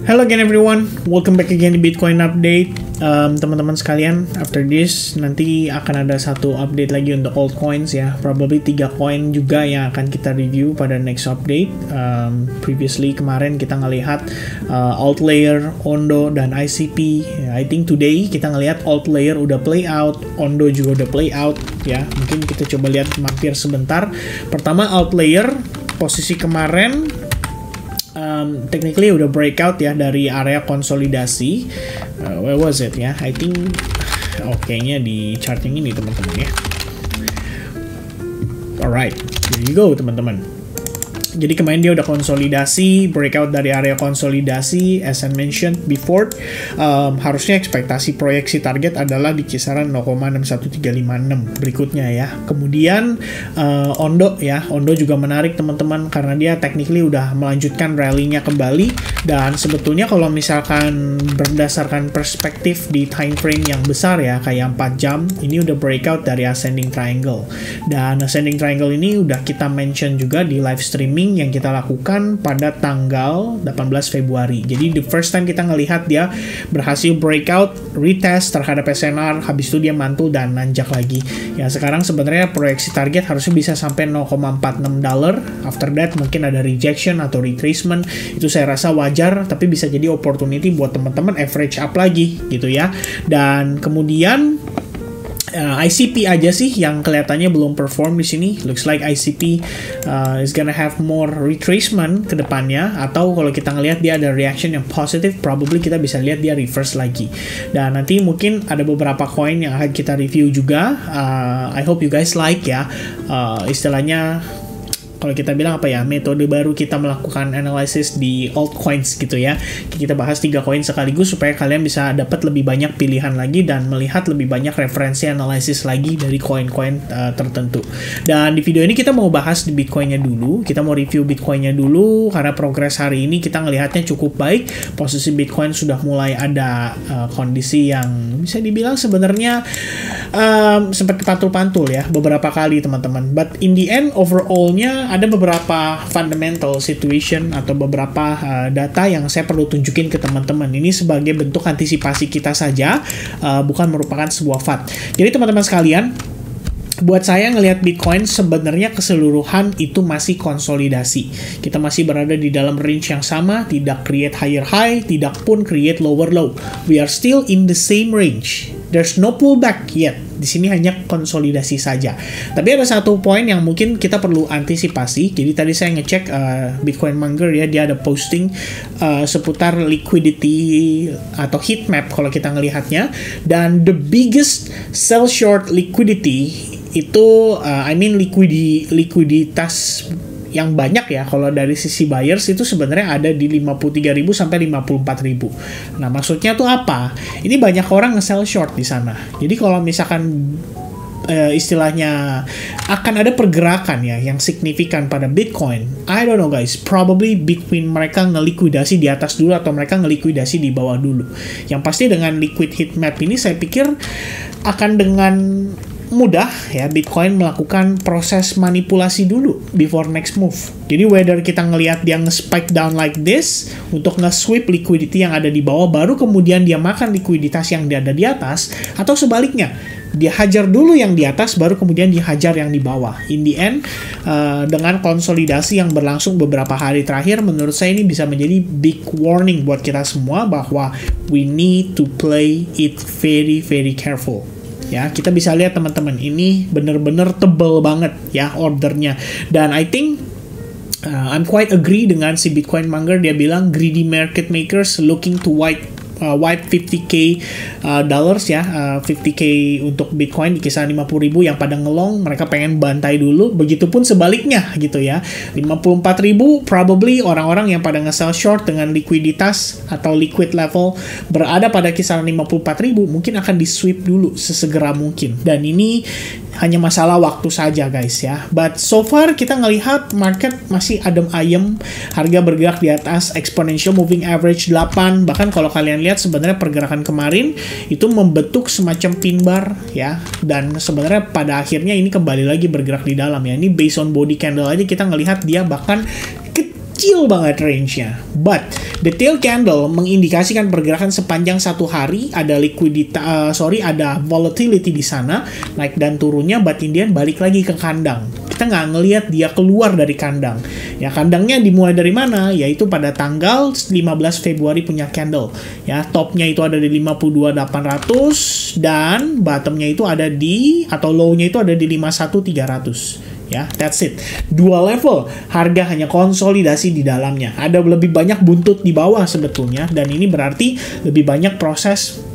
Hello again everyone, welcome back again di Bitcoin Update. Teman-teman sekalian, after this nanti akan ada satu update lagi untuk altcoins ya. Probably 3 coin juga yang akan kita review pada next update. Previously kemarin kita ngelihat Altlayer, Ondo, dan ICP. I think today kita ngelihat Altlayer udah play out, Ondo juga udah play out ya. Mungkin kita coba lihat mampir sebentar. Pertama Altlayer, posisi kemarin technically udah breakout ya dari area konsolidasi. Where was it ya? I think kayaknya di chart yang ini teman-teman ya. Alright, here you go teman-teman. Jadi kemarin dia udah konsolidasi, breakout dari area konsolidasi, as I mentioned before, harusnya ekspektasi proyeksi target adalah di kisaran 0,61356 berikutnya ya. Kemudian Ondo ya, Ondo juga menarik teman-teman karena dia technically udah melanjutkan rally-nya kembali, dan sebetulnya kalau misalkan berdasarkan perspektif di time frame yang besar ya, kayak 4 jam, ini udah breakout dari ascending triangle. Dan ascending triangle ini udah kita mention juga di live streaming yang kita lakukan pada tanggal 18 Februari. Jadi the first time kita ngelihat dia berhasil breakout, retest terhadap SNR, habis itu dia mantul dan nanjak lagi. Ya sekarang sebenarnya proyeksi target harusnya bisa sampai $0,46. After that mungkin ada rejection atau retracement. Itu saya rasa wajar, tapi bisa jadi opportunity buat teman-teman average up lagi gitu ya. Dan kemudian ICP aja sih yang kelihatannya belum perform di sini. Looks like ICP is gonna have more retracement ke depannya, atau kalau kita ngelihat dia ada reaction yang positif, probably kita bisa lihat dia reverse lagi. Dan nanti mungkin ada beberapa coin yang akan kita review juga. I hope you guys like ya. Istilahnya kalau kita bilang apa ya, metode baru kita melakukan analysis di altcoins gitu ya. Kita bahas 3 koin sekaligus supaya kalian bisa dapat lebih banyak pilihan lagi dan melihat lebih banyak referensi analisis lagi dari koin-koin tertentu. Dan di video ini kita mau bahas di Bitcoinnya dulu. Kita mau review Bitcoinnya dulu karena progres hari ini kita ngelihatnya cukup baik. Posisi Bitcoin sudah mulai ada kondisi yang bisa dibilang sebenarnya sempat pantul-pantul ya beberapa kali teman-teman. But in the end overall-nya ada beberapa fundamental situation atau beberapa data yang saya perlu tunjukin ke teman-teman. Ini sebagai bentuk antisipasi kita saja, bukan merupakan sebuah fact. Jadi teman-teman sekalian, buat saya ngelihat Bitcoin sebenarnya keseluruhan itu masih konsolidasi. Kita masih berada di dalam range yang sama, tidak create higher high, tidak pun create lower low. We are still in the same range. There's no pullback yet. Di sini hanya konsolidasi saja. Tapi ada satu poin yang mungkin kita perlu antisipasi. Jadi tadi saya ngecek Bitcoin Monger ya, dia ada posting seputar liquidity atau heat map kalau kita ngelihatnya. Dan the biggest sell short liquidity itu, likuiditas yang banyak ya kalau dari sisi buyers itu sebenarnya ada di 53.000 sampai 54.000. Nah, maksudnya tuh apa? Ini banyak orang nge-sell short di sana. Jadi kalau misalkan istilahnya akan ada pergerakan ya yang signifikan pada Bitcoin, I don't know guys, probably Bitcoin mereka ngelikuidasi di atas dulu atau mereka ngelikuidasi di bawah dulu. Yang pasti dengan liquid heat map ini saya pikir akan dengan mudah ya Bitcoin melakukan proses manipulasi dulu before next move. Jadi whether kita ngelihat dia nge-spike down like this untuk nge-sweep liquidity yang ada di bawah, baru kemudian dia makan likuiditas yang ada di atas, atau sebaliknya dia hajar dulu yang di atas baru kemudian dihajar yang di bawah. In the end, dengan konsolidasi yang berlangsung beberapa hari terakhir, menurut saya ini bisa menjadi big warning buat kita semua bahwa we need to play it very very careful. Ya, kita bisa lihat teman-teman, ini bener-bener tebel banget ya ordernya. Dan I think I'm quite agree dengan si Bitcoin Monger. Dia bilang greedy market makers looking to wipe 50k dollars ya, 50k untuk Bitcoin di kisaran 50.000 yang pada ngelong, mereka pengen bantai dulu. Begitupun sebaliknya gitu ya, 54.000 probably orang-orang yang pada nge-sell short dengan likuiditas atau liquid level berada pada kisaran 54.000 mungkin akan di-sweep dulu sesegera mungkin. Dan ini hanya masalah waktu saja guys ya. But so far kita ngelihat market masih adem ayem, harga bergerak di atas exponential moving average 8. Bahkan kalau kalian lihat sebenarnya pergerakan kemarin itu membentuk semacam pin bar ya, dan sebenarnya pada akhirnya ini kembali lagi bergerak di dalam ya. Ini based on body candle aja kita ngelihat dia bahkan kecil banget range-nya. But the tail candle mengindikasikan pergerakan sepanjang satu hari, ada ada volatility di sana, naik dan turunnya, but Indian balik lagi ke kandang. Kita nggak ngelihat dia keluar dari kandang. Ya, kandangnya dimulai dari mana? Yaitu pada tanggal 15 Februari punya candle. Ya, topnya itu ada di 52.800 dan bottomnya itu ada di, atau low-nya itu ada di 51.300. Ya, that's it. Dua level, harga hanya konsolidasi di dalamnya. Ada lebih banyak buntut di bawah sebetulnya, dan ini berarti lebih banyak proses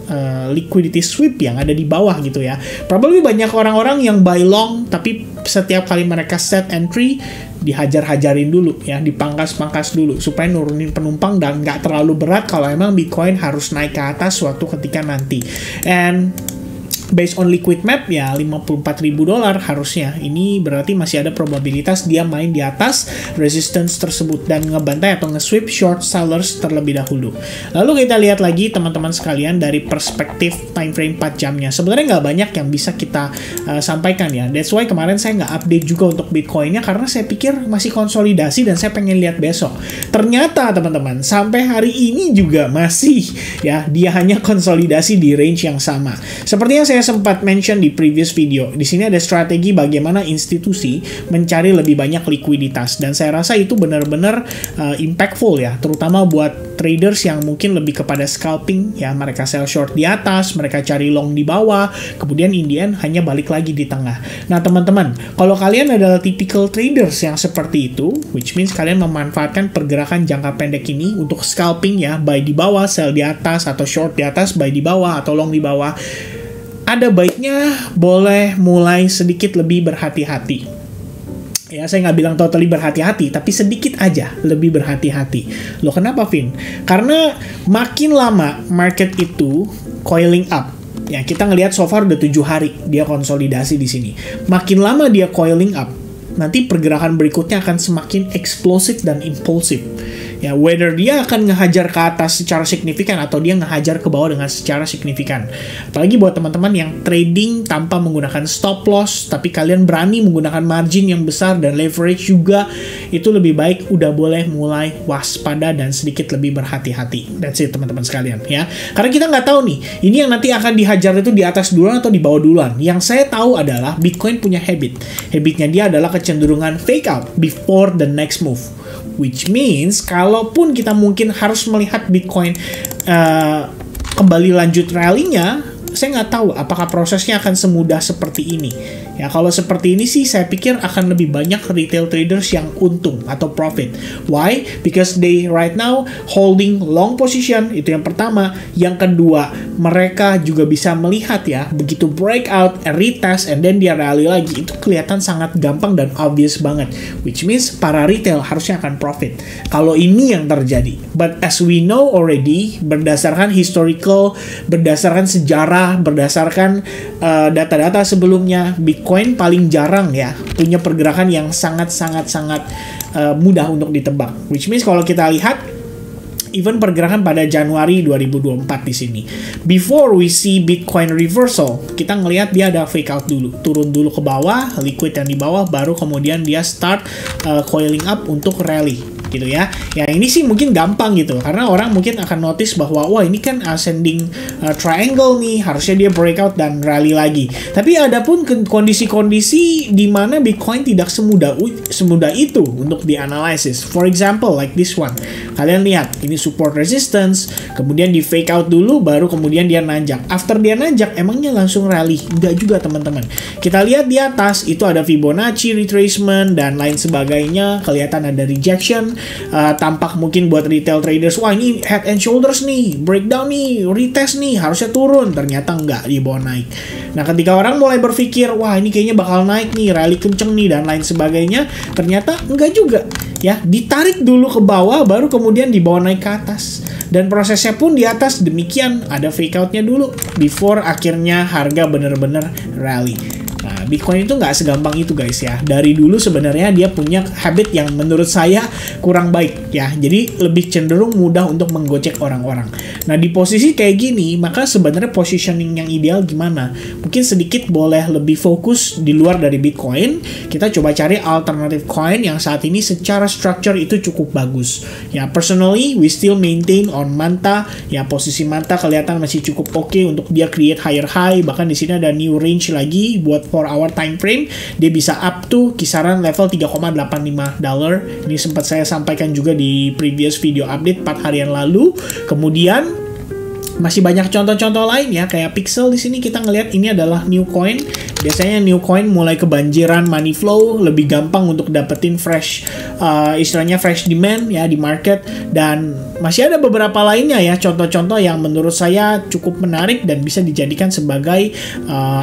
liquidity sweep yang ada di bawah gitu ya. Probably banyak orang-orang yang buy long, tapi setiap kali mereka set entry, dihajar-hajarin dulu ya, dipangkas-pangkas dulu supaya nurunin penumpang dan nggak terlalu berat kalau emang Bitcoin harus naik ke atas suatu ketika nanti. And based on liquid map ya $54.000 harusnya. Ini berarti masih ada probabilitas dia main di atas resistance tersebut dan ngebantai atau nge-sweep short sellers terlebih dahulu. Lalu kita lihat lagi teman-teman sekalian dari perspektif time frame 4 jamnya. Sebenarnya nggak banyak yang bisa kita sampaikan ya. That's why kemarin saya nggak update juga untuk Bitcoinnya karena saya pikir masih konsolidasi dan saya pengen lihat besok. Ternyata teman-teman sampai hari ini juga masih ya, dia hanya konsolidasi di range yang sama. Seperti yang saya sempat mention di previous video, di sini ada strategi bagaimana institusi mencari lebih banyak likuiditas dan saya rasa itu benar-benar impactful ya, terutama buat traders yang mungkin lebih kepada scalping ya, mereka sell short di atas, mereka cari long di bawah, kemudian in the end hanya balik lagi di tengah. Nah teman-teman, kalau kalian adalah typical traders yang seperti itu, which means kalian memanfaatkan pergerakan jangka pendek ini untuk scalping ya, buy di bawah, sell di atas, atau short di atas, buy di bawah, atau long di bawah, ada baiknya boleh mulai sedikit lebih berhati-hati. Ya, saya nggak bilang totally berhati-hati, tapi sedikit aja lebih berhati-hati. Loh, kenapa, Vin? Karena makin lama market itu coiling up. Ya, kita ngelihat so far udah 7 hari dia konsolidasi di sini. Makin lama dia coiling up, nanti pergerakan berikutnya akan semakin eksplosif dan impulsif. Ya, whether dia akan ngehajar ke atas secara signifikan atau dia ngehajar ke bawah dengan secara signifikan. Apalagi buat teman-teman yang trading tanpa menggunakan stop loss, tapi kalian berani menggunakan margin yang besar dan leverage juga, itu lebih baik udah boleh mulai waspada dan sedikit lebih berhati-hati. That's it teman-teman sekalian ya. Karena kita nggak tahu nih, ini yang nanti akan dihajar itu di atas duluan atau di bawah duluan. Yang saya tahu adalah Bitcoin punya habit. Habitnya dia adalah kecenderungan fake out before the next move. Which means, kalaupun kita mungkin harus melihat Bitcoin kembali lanjut rally-nya, saya nggak tahu apakah prosesnya akan semudah seperti ini. Ya, kalau seperti ini sih saya pikir akan lebih banyak retail traders yang untung atau profit. Why? Because they right now holding long position, itu yang pertama. Yang kedua, mereka juga bisa melihat ya, begitu breakout, retest, and then dia rally lagi. Itu kelihatan sangat gampang dan obvious banget. Which means para retail harusnya akan profit kalau ini yang terjadi. But as we know already, berdasarkan historical, berdasarkan sejarah, berdasarkan data-data sebelumnya, Bitcoin paling jarang ya punya pergerakan yang sangat-sangat mudah untuk ditebak. Which means kalau kita lihat even pergerakan pada Januari 2024 di sini, before we see Bitcoin reversal, kita ngelihat dia ada fake out dulu, turun dulu ke bawah, liquid yang di bawah, baru kemudian dia start coiling up untuk rally gitu ya. Ya ini sih mungkin gampang gitu, karena orang mungkin akan notice bahwa wah ini kan ascending triangle nih, harusnya dia breakout dan rally lagi. Tapi ada pun kondisi-kondisi di mana Bitcoin tidak semudah itu untuk dianalisis. For example, like this one. Kalian lihat, ini support resistance, kemudian di fake out dulu, baru kemudian dia nanjak. After dia nanjak, emangnya langsung rally? Enggak juga teman-teman. Kita lihat di atas, itu ada Fibonacci retracement dan lain sebagainya. Kelihatan ada rejection. Tampak mungkin buat retail traders, wah ini head and shoulders nih, breakdown nih, retest nih, harusnya turun. Ternyata enggak, di bawah naik. Nah ketika orang mulai berpikir, wah ini kayaknya bakal naik nih, rally kenceng nih, dan lain sebagainya, ternyata enggak juga. Ya, ditarik dulu ke bawah, baru kemudian dibawa naik ke atas. Dan prosesnya pun di atas demikian, ada fake outnya dulu, before akhirnya harga bener-bener rally. Nah, Nah, Bitcoin itu nggak segampang itu guys ya. Dari dulu sebenarnya dia punya habit yang menurut saya kurang baik ya. Jadi lebih cenderung mudah untuk menggocek orang-orang. Nah, di posisi kayak gini, maka sebenarnya positioning yang ideal gimana? Mungkin sedikit boleh lebih fokus di luar dari Bitcoin. Kita coba cari alternative coin yang saat ini secara structure itu cukup bagus. Ya, personally we still maintain on Manta. Ya, posisi Manta kelihatan masih cukup oke untuk dia create higher high. Bahkan di sini ada new range lagi buat 4-hour time frame. Dia bisa up to kisaran level $3,85. Ini sempat saya sampaikan juga di previous video update 4 hari yang lalu. Kemudian masih banyak contoh-contoh lain ya, kayak Pixel di sini kita ngelihat ini adalah new coin. Biasanya new coin mulai kebanjiran money flow, lebih gampang untuk dapetin fresh, istilahnya fresh demand ya di market. Dan masih ada beberapa lainnya ya, contoh-contoh yang menurut saya cukup menarik dan bisa dijadikan sebagai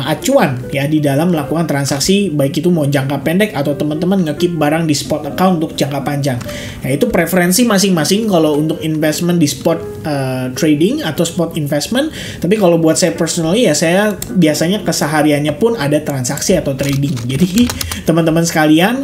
acuan ya di dalam melakukan transaksi, baik itu mau jangka pendek atau teman-teman nge-keep barang di spot account untuk jangka panjang. Nah, itu preferensi masing-masing kalau untuk investment di spot trading atau spot investment. Tapi kalau buat saya personally ya, saya biasanya kesehariannya pun ada transaksi atau trading. Jadi teman-teman sekalian,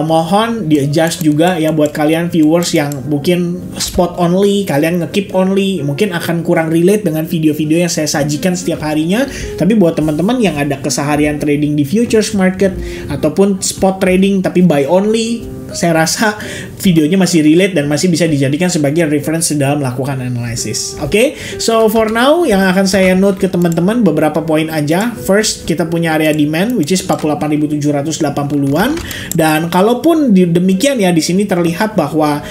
mohon di-adjust juga ya buat kalian viewers yang mungkin spot only, kalian nge-keep only, mungkin akan kurang relate dengan video-video yang saya sajikan setiap harinya. Tapi buat teman-teman yang ada keseharian trading di futures market ataupun spot trading tapi buy only, saya rasa videonya masih relate dan masih bisa dijadikan sebagai reference dalam melakukan analisis. Oke, so for now yang akan saya note ke teman-teman beberapa poin aja. First, kita punya area demand which is 48.780-an, dan kalaupun demikian ya, di sini terlihat bahwa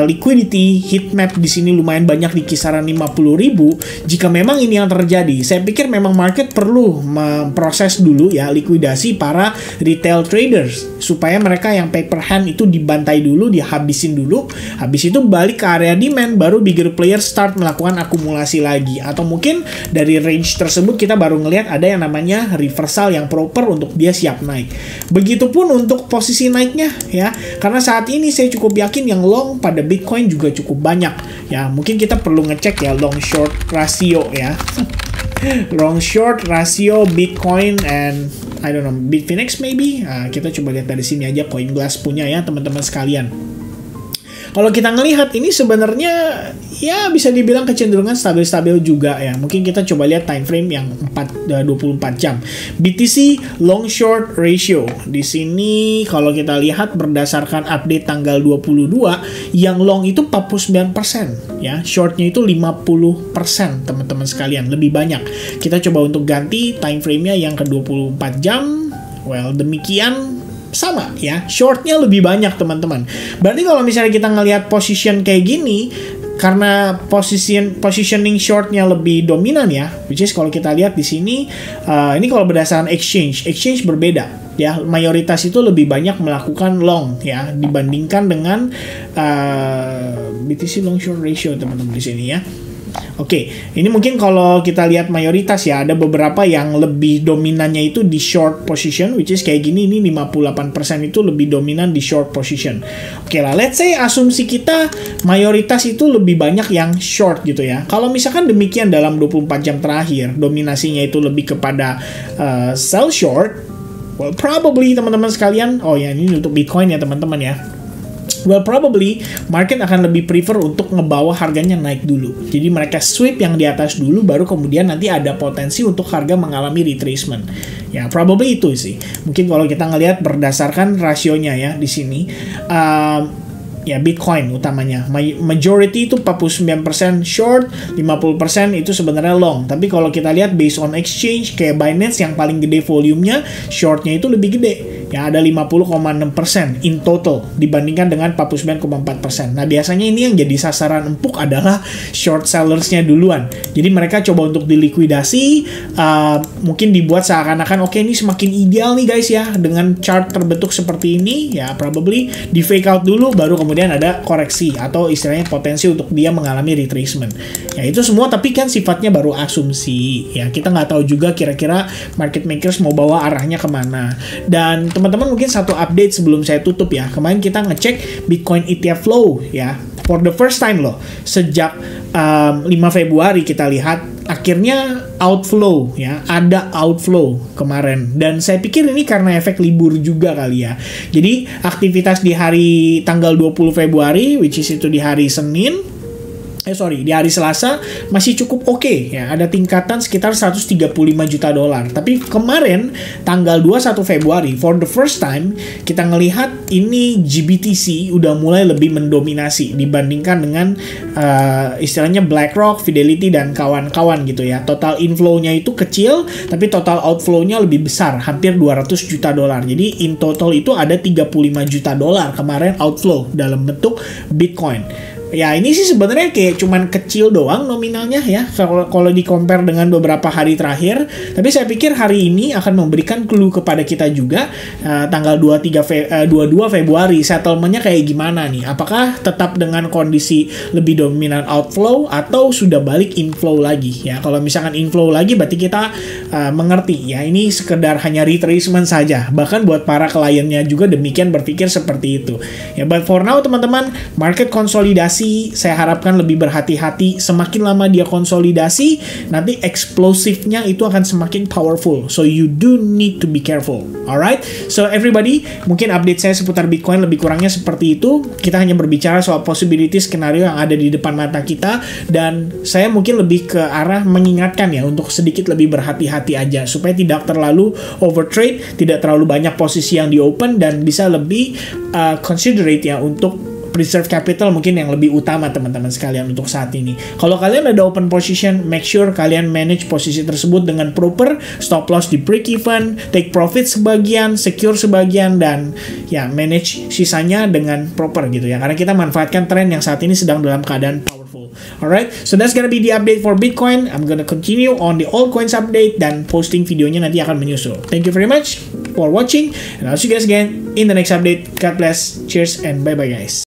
liquidity heat map di sini lumayan banyak di kisaran 50.000. Jika memang ini yang terjadi, saya pikir memang market perlu memproses dulu ya likuidasi para retail traders supaya mereka yang paper hand itu dibantai dulu, dihabisin dulu. Habis itu balik ke area demand, baru bigger player start melakukan akumulasi lagi. Atau mungkin dari range tersebut kita baru ngelihat ada yang namanya reversal yang proper untuk dia siap naik. Begitupun untuk posisi naiknya ya. Karena saat ini saya cukup yakin yang long pada Bitcoin juga cukup banyak. Ya, mungkin kita perlu ngecek ya long short ratio ya. Long short ratio Bitcoin and I don't know, Bitfinex maybe. Kita coba lihat dari sini aja, CoinGlass punya ya teman-teman sekalian. Kalau kita ngelihat ini sebenarnya ya bisa dibilang kecenderungan stabil-stabil juga ya. Mungkin kita coba lihat time frame yang 24 jam. BTC long short ratio. Di sini kalau kita lihat berdasarkan update tanggal 22, yang long itu 49% ya. Shortnya itu 50% teman-teman sekalian, lebih banyak. Kita coba untuk ganti time frame-nya yang ke 24 jam. Well, demikian sama ya, shortnya lebih banyak teman-teman. Berarti kalau misalnya kita ngelihat position kayak gini, karena positioning shortnya lebih dominan ya, which is kalau kita lihat di sini, ini kalau berdasarkan exchange berbeda ya, mayoritas itu lebih banyak melakukan long ya dibandingkan dengan BTC long short ratio teman-teman di sini ya. Oke, ini mungkin kalau kita lihat mayoritas ya, ada beberapa yang lebih dominannya itu di short position, which is kayak gini, ini 58% itu lebih dominan di short position. Oke lah, let's say asumsi kita mayoritas itu lebih banyak yang short gitu ya. Kalau misalkan demikian dalam 24 jam terakhir, dominasinya itu lebih kepada sell short, well probably teman-teman sekalian, oh ya ini untuk Bitcoin ya teman-teman ya. Well, probably market akan lebih prefer untuk ngebawa harganya naik dulu. Jadi mereka sweep yang di atas dulu, baru kemudian nanti ada potensi untuk harga mengalami retracement. Ya, probably itu sih. Mungkin kalau kita ngelihat berdasarkan rasionya ya di sini. Ya Bitcoin utamanya, majority itu 49% short, 50% itu sebenarnya long. Tapi kalau kita lihat based on exchange kayak Binance yang paling gede volumenya, shortnya itu lebih gede. Ya ada 50,6% in total dibandingkan dengan 49,4%. Nah biasanya ini yang jadi sasaran empuk adalah short sellersnya duluan. Jadi mereka coba untuk dilikuidasi, mungkin dibuat seakan-akan oke ini semakin ideal nih guys ya, dengan chart terbentuk seperti ini, ya probably di fake out dulu, baru kemudian ada koreksi atau istilahnya potensi untuk dia mengalami retracement. Ya itu semua tapi kan sifatnya baru asumsi ya, kita nggak tahu juga kira-kira market makers mau bawa arahnya kemana. Dan teman-teman mungkin satu update sebelum saya tutup ya, kemarin kita ngecek Bitcoin ETF flow ya, for the first time loh sejak 5 Februari kita lihat akhirnya outflow ya, ada outflow kemarin, dan saya pikir ini karena efek libur juga kali ya. Jadi aktivitas di hari tanggal 20 Februari which is itu di hari Senin, di hari Selasa masih cukup oke ya, ada tingkatan sekitar 135 juta dolar. Tapi kemarin tanggal 21 Februari for the first time kita ngelihat ini GBTC udah mulai lebih mendominasi dibandingkan dengan istilahnya BlackRock, Fidelity dan kawan-kawan gitu ya. Total inflow-nya itu kecil tapi total outflow-nya lebih besar, hampir 200 juta dolar. Jadi in total itu ada 35 juta dolar kemarin outflow dalam bentuk Bitcoin. Ya ini sih sebenarnya kayak cuman kecil doang nominalnya ya kalau di compare dengan beberapa hari terakhir. Tapi saya pikir hari ini akan memberikan clue kepada kita juga tanggal 22 Februari settlementnya kayak gimana nih. Apakah tetap dengan kondisi lebih dominan outflow atau sudah balik inflow lagi ya. Kalau misalkan inflow lagi berarti kita mengerti ya ini sekedar hanya retracement saja. Bahkan buat para kliennya juga demikian berpikir seperti itu. Ya but for now teman-teman, market konsolidasi saya harapkan lebih berhati-hati. Semakin lama dia konsolidasi, nanti eksplosifnya itu akan semakin powerful. So you do need to be careful. Alright? So everybody, mungkin update saya seputar Bitcoin lebih kurangnya seperti itu. Kita hanya berbicara soal possibility skenario yang ada di depan mata kita, dan saya mungkin lebih ke arah mengingatkan ya untuk sedikit lebih berhati-hati aja supaya tidak terlalu overtrade, tidak terlalu banyak posisi yang di open, dan bisa lebih considerate ya untuk preserve capital mungkin yang lebih utama teman-teman sekalian untuk saat ini. Kalau kalian ada open position, make sure kalian manage posisi tersebut dengan proper, stop loss di break even, take profit sebagian, secure sebagian, dan ya manage sisanya dengan proper gitu ya. Karena kita manfaatkan tren yang saat ini sedang dalam keadaan powerful. Alright, so that's gonna be the update for Bitcoin. I'm gonna continue on the altcoins update dan posting videonya nanti akan menyusul. Thank you very much for watching, and I'll see you guys again in the next update. God bless, cheers, and bye-bye guys.